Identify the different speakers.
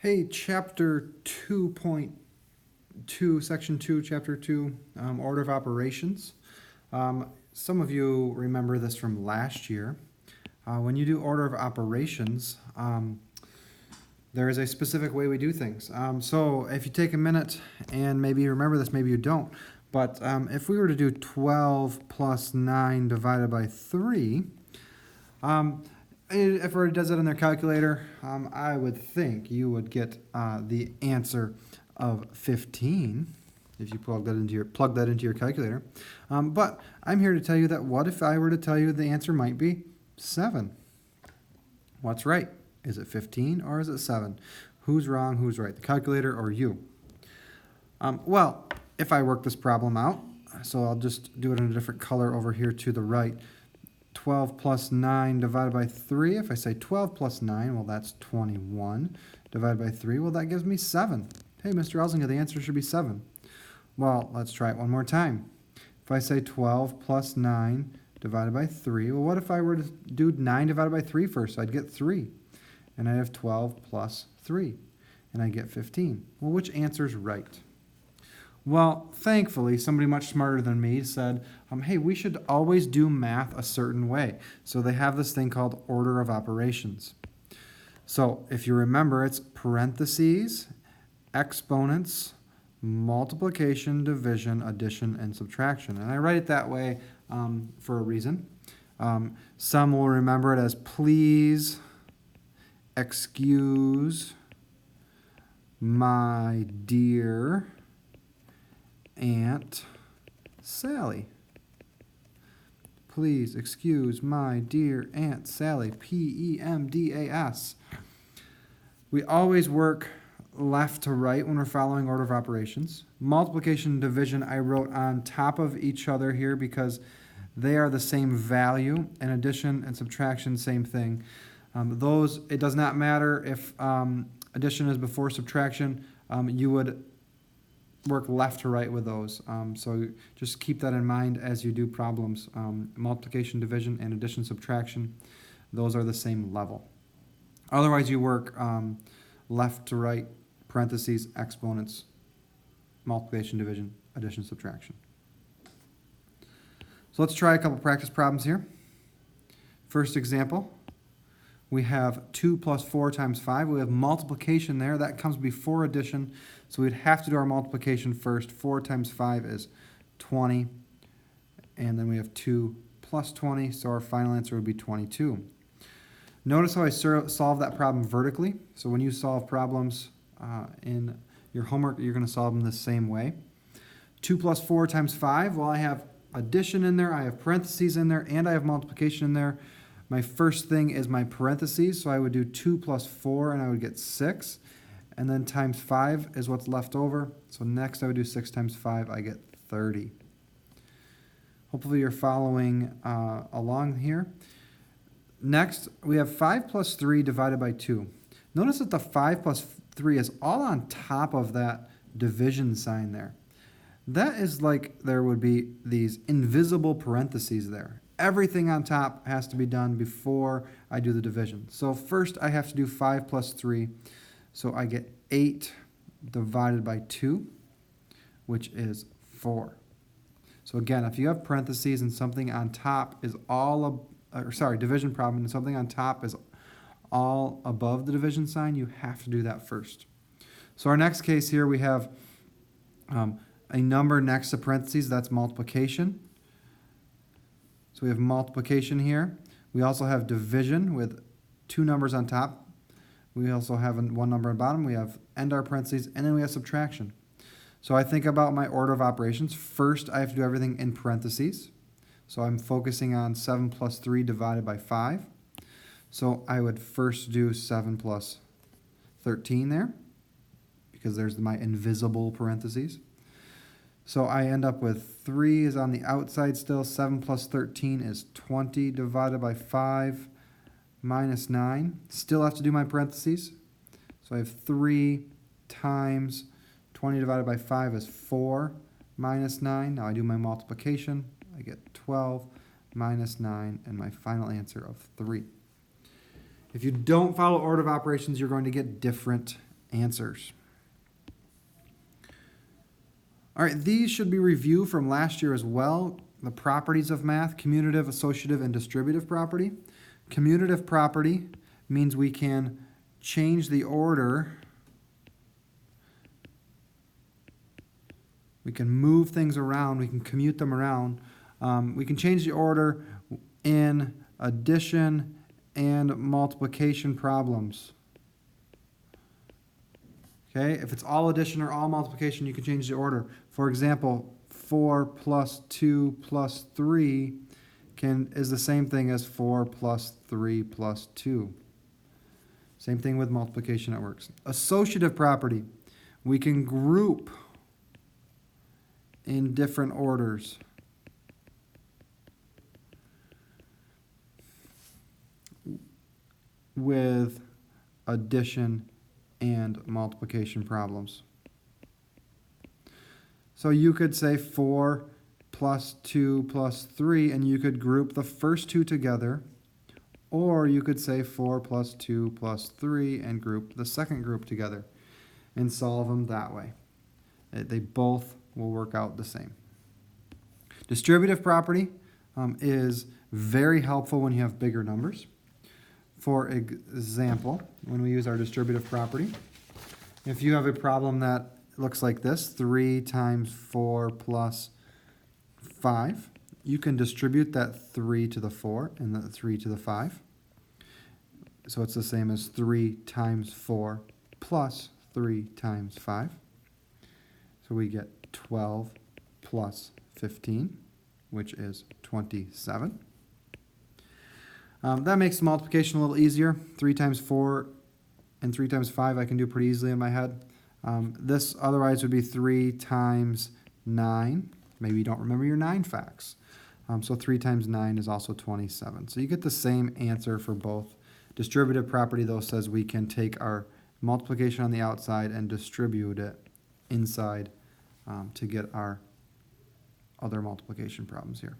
Speaker 1: Hey, chapter 2.2, section 2, chapter 2, order of operations. Some of you remember this from last year. When you do order of operations, there is a specific way we do things. So if you take a minute and maybe you remember this, maybe you don't, but if we were to do 12 plus 9 divided by 3, if everybody does it on their calculator, I would think you would get the answer of 15 if you plug that into your calculator. But I'm here to tell you that what if I were to tell you the answer might be 7? What's right? Is it 15 or is it 7? Who's wrong, who's right, the calculator or you? Well, if I work this problem out, so I'll just do it in a different color over here to the right. 12 plus 9 divided by 3. If I say 12 plus 9, well, that's 21. Divided by 3, well, that gives me 7. Hey, Mr. Elzinga, the answer should be 7. Well, let's try it one more time. If I say 12 plus 9 divided by 3, well, what if I were to do 9 divided by 3 first? I'd get 3. And I have 12 plus 3, and I get 15. Well, which answer is right? Well, thankfully, somebody much smarter than me said, hey, we should always do math a certain way. So they have this thing called order of operations. So if you remember, it's parentheses, exponents, multiplication, division, addition, and subtraction. And I write it that way for a reason. Some will remember it as please excuse my dear Aunt Sally. Please excuse my dear Aunt Sally. PEMDAS. We always work left to right when we're following order of operations. Multiplication and division I wrote on top of each other here because they are the same value. And addition and subtraction, same thing. It does not matter if addition is before subtraction. You would work left to right with those. So just keep that in mind as you do problems. Multiplication, division, and addition, subtraction, those are the same level. Otherwise, you work left to right, parentheses, exponents, multiplication, division, addition, subtraction. So let's try a couple practice problems here. First example. We have 2 plus 4 times 5. We have multiplication there. That comes before addition. So we'd have to do our multiplication first. 4 times 5 is 20. And then we have 2 plus 20. So our final answer would be 22. Notice how I solve that problem vertically. So when you solve problems in your homework, you're going to solve them the same way. 2 plus 4 times 5. Well, I have addition in there. I have parentheses in there. And I have multiplication in there. My first thing is my parentheses, so I would do 2 plus 4, and I would get 6. And then times 5 is what's left over. So next I would do 6 times 5, I get 30. Hopefully you're following along here. Next, we have 5 plus 3 divided by 2. Notice that the 5 plus 3 is all on top of that division sign there. That is like there would be these invisible parentheses there. Everything on top has to be done before I do the division. So first I have to do 5 plus 3. So I get 8 divided by 2, which is 4. So again, if you have parentheses and something on top is division problem, and something on top is all above the division sign, you have to do that first. So our next case here, we have a number next to parentheses. That's multiplication. So we have multiplication here. We also have division with 2 numbers on top. We also have 1 number on bottom. We have end our parentheses, and then we have subtraction. So I think about my order of operations. First, I have to do everything in parentheses. So I'm focusing on 7 plus 3 divided by 5. So I would first do 7 plus 13 there, because there's my invisible parentheses. So I end up with 3 is on the outside still. 7 plus 13 is 20 divided by 5 minus 9. Still have to do my parentheses. So I have 3 times 20 divided by 5 is 4 minus 9. Now I do my multiplication. I get 12 minus 9, and my final answer of 3. If you don't follow order of operations, you're going to get different answers. All right, these should be reviewed from last year as well. The properties of math: commutative, associative, and distributive property. Commutative property means we can change the order. We can move things around. We can commute them around. We can change the order in addition and multiplication problems. Okay, if it's all addition or all multiplication, you can change the order. For example, 4 plus 2 plus 3 is the same thing as 4 plus 3 plus 2. Same thing with multiplication, it works. Associative property, we can group in different orders. With addition and multiplication problems. So you could say 4 plus 2 plus 3, and you could group the first two together, or you could say 4 plus 2 plus 3 and group the second group together and solve them that way. They both will work out the same. Distributive property is very helpful when you have bigger numbers. For example, when we use our distributive property, if you have a problem that looks like this, 3 times 4 plus 5, you can distribute that 3 to the 4 and the 3 to the 5. So it's the same as 3 times 4 plus 3 times 5. So we get 12 plus 15, which is 27. That makes multiplication a little easier. 3 times 4 and 3 times 5 I can do pretty easily in my head. This otherwise would be 3 times 9. Maybe you don't remember your 9 facts. So 3 times 9 is also 27. So you get the same answer for both. Distributive property, though, says we can take our multiplication on the outside and distribute it inside to get our other multiplication problems here.